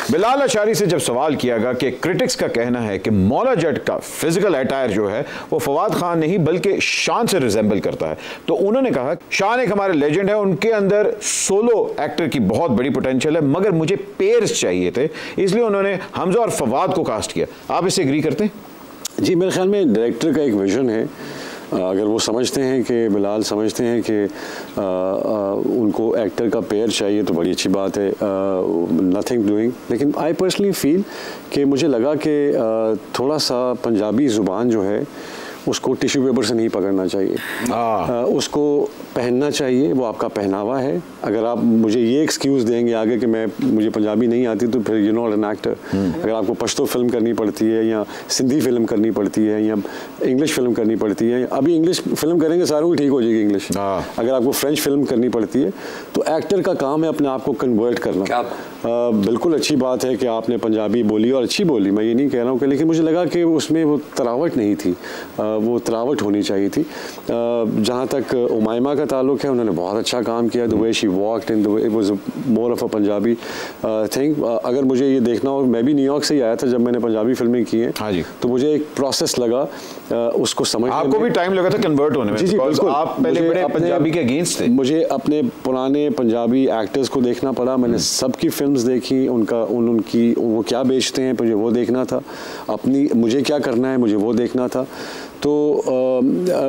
बिलाल अशारी से जब सवाल किया गया कि क्रिटिक्स का कहना है कि मौला जट का फिजिकल अटायर जो है वो फवाद खान नहीं बल्कि शान से रिजेंबल करता है, तो उन्होंने कहा शान एक हमारे लेजेंड है, उनके अंदर सोलो एक्टर की बहुत बड़ी पोटेंशियल है, मगर मुझे पेयर्स चाहिए थे, इसलिए उन्होंने हमजा और फवाद को कास्ट किया। आप इससे एग्री करते हैं? जी, मेरे ख्याल में डायरेक्टर का एक विजन है। अगर वो समझते हैं कि बिलाल समझते हैं कि उनको एक्टर का पेयर चाहिए तो बड़ी अच्छी बात है, नथिंग डूइंग। लेकिन आई पर्सनली फील कि मुझे लगा कि थोड़ा सा पंजाबी ज़ुबान जो है उसको टिश्यू पेपर से नहीं पकड़ना चाहिए, उसको पहनना चाहिए, वो आपका पहनावा है। अगर आप मुझे ये एक्सक्यूज़ देंगे आगे कि मुझे पंजाबी नहीं आती तो फिर यू नॉट एन एक्टर। अगर आपको पश्तो फिल्म करनी पड़ती है या सिंधी फिल्म करनी पड़ती है या इंग्लिश फिल्म करनी पड़ती है, अभी इंग्लिश फिल्म करेंगे सारों की ठीक हो जाएगी इंग्लिश। अगर आपको फ्रेंच फिल्म करनी पड़ती है तो एक्टर का काम है अपने आप को कन्वर्ट करना। बिल्कुल अच्छी बात है कि आपने पंजाबी बोली और अच्छी बोली, मैं ये नहीं कह रहा हूँ कि, लेकिन मुझे लगा कि उसमें वो तरावट नहीं थी, वो तरावट होनी चाहिए थी। जहाँ तक उमायमा का ताल्लुक है, उन्होंने बहुत अच्छा काम किया। The way she walked in the way it was more of a Punjabi thing. अगर मुझे ये देखना हो, मैं भी न्यूयॉर्क से ही आया था जब मैंने पंजाबी फिल्में की हैं। हाँ जी। तो मुझे एक प्रोसेस लगा उसको समझने में। आपको भी टाइम लगा था कन्वर्ट होने में? जी बिल्कुल। आप पहले बड़े पंजाबी के अगेंस्ट थे। मुझे अपने पुराने पंजाबी एक्टर्स को देखना पड़ा, मैंने सबकी फिल्म्स देखी, उनकी वो क्या बेचते हैं मुझे वो देखना था, मुझे क्या करना है मुझे वो देखना था। तो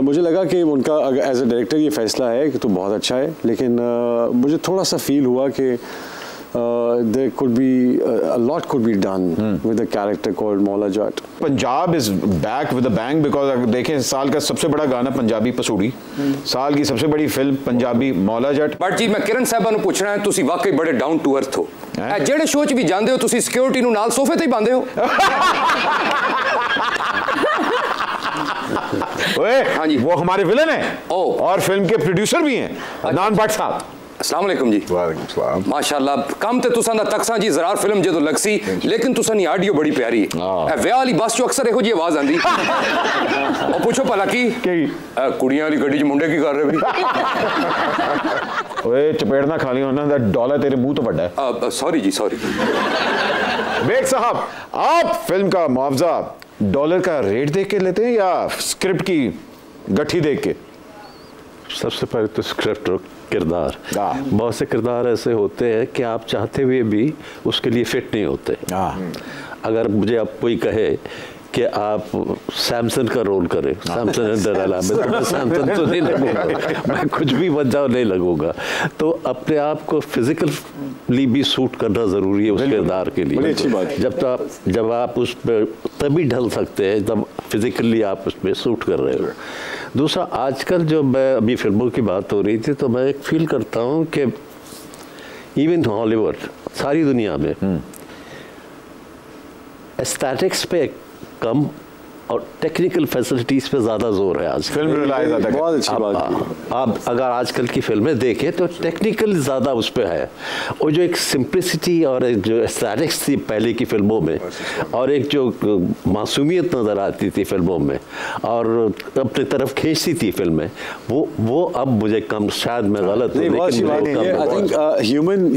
मुझे लगा कि उनका एज ए डायरेक्टर ये फैसला है कि तो बहुत अच्छा है, लेकिन मुझे थोड़ा सा फील हुआ कि there could be a lot could be done with a character called Maula Jat. Punjab is back with a bang because अगर देखें साल का सबसे बड़ा गाना पंजाबी पसूड़ी, साल की सबसे बड़ी फिल्म पंजाबी मौला जट। बट जी मैं किरण साहबा ਨੂੰ ਪੁੱਛਣਾ ਹੈ, ਤੁਸੀਂ ਵਾਕਈ ਬੜੇ ਡਾਊਨ ਟੂ ਅਰਥ ਹੋ। ਜਿਹੜੇ ਸ਼ੋਅ 'ਚ ਵੀ ਜਾਂਦੇ ਹੋ ਤੁਸੀਂ ਸਿਕਿਉਰਿਟੀ ਨੂੰ ਨਾਲ ਸੋਫੇ ਤੇ ਹੀ ਬੰਦੇ ਹੋ। हाँ जी, वो हमारे विलन हैं और फिल्म के प्रोड्यूसर भी हैं, अदनान भट्ट साहब। अस्सलाम वालेकुम जी। वालेकुम सलाम। माशाल्लाह कम ते तुसां दा तकसा जी ज़रार फिल्म जो लगसी, लेकिन तुसां दी ऑडियो बड़ी प्यारी है। व्याह वाली बस चो अक्सर इहो जी आवाज आंदी और पूछो भला की कुड़ियां वाली गड्डी च मुंडे की कर रहे भी? ओए चपेट ना खा लियो ना, डॉलर तेरे मुंह तो बड़ा है। सॉरी जी सॉरी। बेग साहब, आप फिल्म का मुआवजा डॉलर का रेट देख के लेते हैं या स्क्रिप्ट की गठरी देख के? सबसे पहले तो स्क्रिप्ट और किरदार। बहुत से किरदार ऐसे होते हैं कि आप चाहते हुए भी उसके लिए फिट नहीं होते। अगर मुझे अब कोई कहे कि आप सैमसन का रोल करें, सैमसन एंड दलाला में, तो मैं सैमसन तो नहीं लगूंगा, मैं कुछ भी बन जाऊँ नहीं लगूंगा। तो अपने आप को फिजिकली भी सूट करना ज़रूरी है उस किरदार के लिए। बड़ी अच्छी बात है। जब आप उस पर तभी ढल सकते हैं जब फिजिकली आप उसमें सूट कर रहे हो। दूसरा, आजकल जो मैं अभी फिल्मों की बात हो रही थी तो मैं एक फील करता हूँ कि इवन हॉलीवुड सारी दुनिया में एस्थेटिक्स पे कम और टेक्निकल फैसिलिटीज़ पे ज़्यादा जोर है आज। फिल्म बहुत अच्छी बात। आप अगर आजकल की फिल्में देखें तो टेक्निकल ज़्यादा उस पर है, और जो एक सिंप्लिसिटी और एक जो एस्थेटिक्स थी पहले की फिल्मों में, और एक जो मासूमियत नज़र आती थी फिल्मों में और अपनी तरफ खींचती थी फिल्में, वो अब मुझे कम, शायद मैं गलत हूँ लेकिन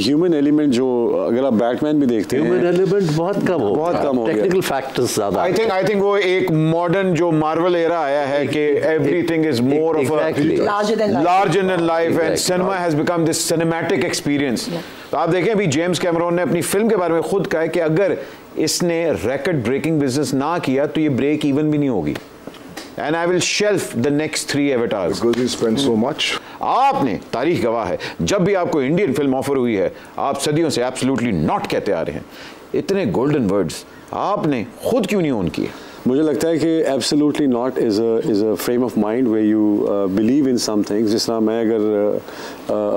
ह्यूमन एलिमेंट जो, अगर आप बैटमैन भी देखते हैं, ह्यूमन एलिमेंट बहुत कम हो, टेक्निकल फैक्टर्स ज़्यादा। आई थिंक वो एक मॉडर्न जो मार्वल एरा आया है कि everything is more of a larger than life and cinema has become this cinematic experience. तो आप देखें अभी जेम्स कैमरॉन ने अपनी फिल्म के बारे में खुद कहा है कि अगर इसने रिकॉर्ड ब्रेकिंग बिजनेस ना किया तो ये ब्रेक इवन भी नहीं होगी। And I will shelf the next 3 avatars. Because we spent so much. आपने, तारीख गवाह है, जब भी आपको इंडियन फिल्म ऑफर हुई है आप सदियों से एब्सोल्युटली नॉट कहते आ रहे हैं। इतने गोल्डन वर्ड्स आपने खुद क्यों नहीं ऑन किए? मुझे लगता है कि absolutely not is a frame of mind way you believe in some things. जिस तरह मैं अगर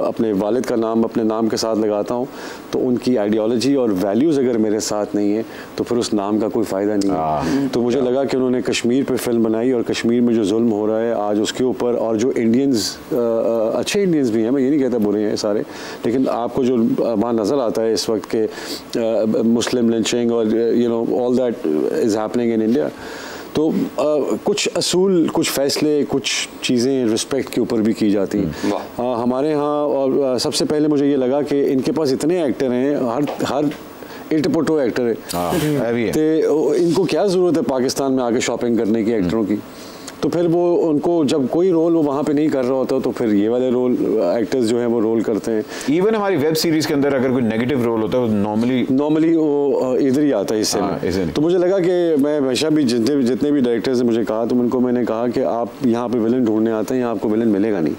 अपने वालिद का नाम अपने नाम के साथ लगाता हूँ तो उनकी आइडियोलॉजी और वैल्यूज़ अगर मेरे साथ नहीं है तो फिर उस नाम का कोई फ़ायदा नहीं है। तो मुझे लगा कि उन्होंने कश्मीर पे फिल्म बनाई और कश्मीर में जो जुल्म हो रहा है आज उसके ऊपर, और जो इंडियंस अच्छे इंडियंस भी हैं, मैं ये नहीं कहता बुरे हैं सारे, लेकिन आपको जो वहाँ नज़र आता है इस वक्त के मुस्लिम लिंचिंग और you know all that is happening in India, तो कुछ असूल, कुछ फ़ैसले, कुछ चीज़ें रिस्पेक्ट के ऊपर भी की जाती हैं हमारे यहाँ। और सबसे पहले मुझे ये लगा कि इनके पास इतने एक्टर हैं, हर इटपुटो एक्टर है, तो इनको क्या ज़रूरत है पाकिस्तान में आके शॉपिंग करने की एक्टरों की। तो फिर वो उनको जब कोई रोल वो वहाँ पे नहीं कर रहा होता तो फिर ये वाले रोल एक्टर्स जो हैं वो रोल करते हैं। इवन हमारी वेब सीरीज के अंदर अगर कोई नेगेटिव रोल होता है नॉर्मली वो इधर ही आता है इससे में। तो मुझे लगा कि मैं हमेशा भी जितने भी डायरेक्टर्स ने मुझे कहा तो उनको मैंने कहा कि आप यहाँ पे विलन ढूंढने आते हैं, यहाँ आपको विलन मिलेगा नहीं।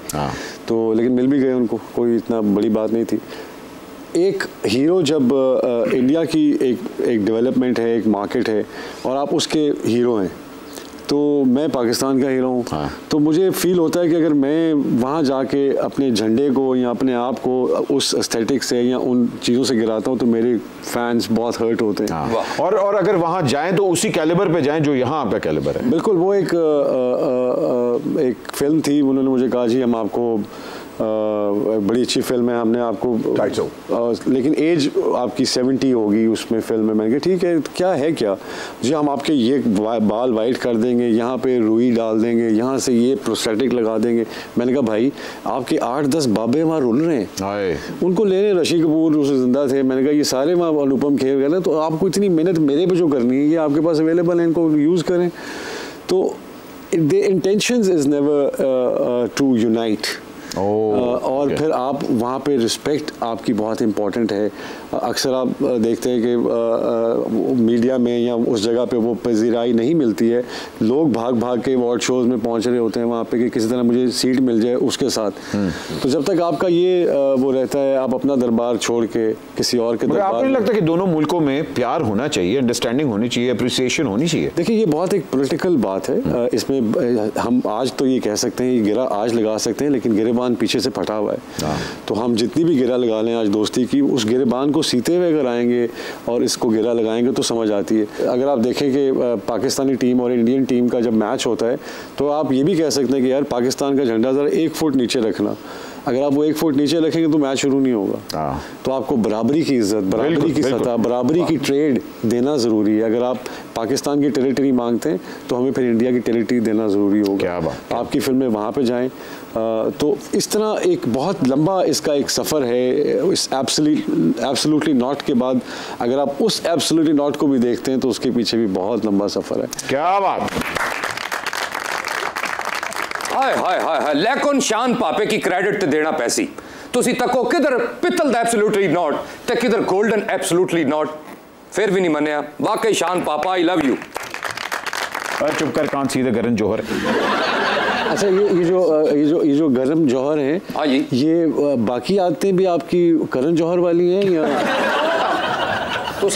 तो लेकिन मिल भी गए उनको, कोई इतना बड़ी बात नहीं थी। एक हीरो जब इंडिया की एक डेवलपमेंट है, एक मार्केट है और आप उसके हीरो हैं, तो मैं पाकिस्तान का हीरो हूँ, तो मुझे फील होता है कि अगर मैं वहाँ जाके अपने झंडे को या अपने आप को उस एस्थेटिक से या उन चीज़ों से गिराता हूँ तो मेरे फैंस बहुत हर्ट होते हैं। और अगर वहाँ जाएं तो उसी कैलिबर पे जाएं जो यहाँ आपका कैलिबर है। बिल्कुल। वो एक फिल्म थी, उन्होंने मुझे कहा जी हम आपको बड़ी अच्छी फिल्म है, हमने आपको लेकिन एज आपकी 70 होगी उसमें फिल्म में। मैंने कहा ठीक है, क्या है क्या जी, हम आपके ये बाल वाइट कर देंगे, यहाँ पे रुई डाल देंगे, यहाँ से ये प्रोस्थेटिक लगा देंगे। मैंने कहा भाई आपके 8-10 बाबे वहाँ रुल रहे हैं, उनको ले रहे, ऋषि कपूर उस जिंदा थे। मैंने कहा ये सारे वहाँ अनुपम खेर गए, तो आपको इतनी मेहनत मेरे पे जो करनी है ये आपके पास अवेलेबल है, इनको यूज़ करें। तो the intentions is never to unite. और फिर आप वहाँ पे रिस्पेक्ट आपकी बहुत इम्पोर्टेंट है। अक्सर आप देखते हैं कि मीडिया में या उस जगह पे वो पजीराई नहीं मिलती है, लोग भाग भाग के अवार्ड शोज में पहुँच रहे होते हैं वहाँ पे कि किसी तरह मुझे सीट मिल जाए उसके साथ। तो जब तक आपका ये वो रहता है, आप अपना दरबार छोड़ के किसी और के दरबार। आपको नहीं लगता कि दोनों मुल्कों में प्यार होना चाहिए, अंडरस्टैंडिंग होनी चाहिए, अप्रिसिएशन होनी चाहिए? देखिए ये बहुत एक पॉलिटिकल बात है, इसमें हम आज तो ये कह सकते हैं, ये गिरा आज लगा सकते हैं, लेकिन गिरेबान पीछे से फटा हुआ है। तो हम जितनी भी गिरा लगा लें आज दोस्ती की, उस गिरेबान को सीते हुए अगर आएंगे और इसको गिरा लगाएंगे तो समझ आती है। अगर आप देखें कि पाकिस्तानी टीम और इंडियन टीम का जब मैच होता है तो आप ये भी कह सकते हैं कि यार पाकिस्तान का झंडा ज़रा 1 फुट नीचे रखना। अगर आप वो 1 फुट नीचे रखेंगे तो मैच शुरू नहीं होगा। तो आपको बराबरी की इज्जत, बराबरी की सतह, बराबरी की ट्रेड देना ज़रूरी है। अगर आप पाकिस्तान की टेरिटरी मांगते हैं तो हमें फिर इंडिया की टेरिटरी देना ज़रूरी होगा। क्या बात। आपकी फिल्में वहाँ पे जाएं। तो इस तरह एक बहुत लंबा इसका एक सफ़र है। इस एब्सोल्युटली नॉट के बाद अगर आप उस एब्सोल्युटली नॉट को भी देखते हैं तो उसके पीछे भी बहुत लंबा सफ़र है। क्या बात। हाय हाय हाय हाय, लेकिन शान पापे की क्रेडिट ते देना पैसी। तुसी तको किधर पित्तल दा एब्सोल्युटली नॉट ते किधर गोल्डन एब्सोल्युटली नॉट, फिर भी नहीं मन्या। वाकई शान पापा, आई लव यू। चुप कर, can't see the Karan Johar. अच्छा ये जो करण जौहर हैं, हाँ जी, ये बाकी आदतें भी आपकी करण जौहर वाली हैं या? तो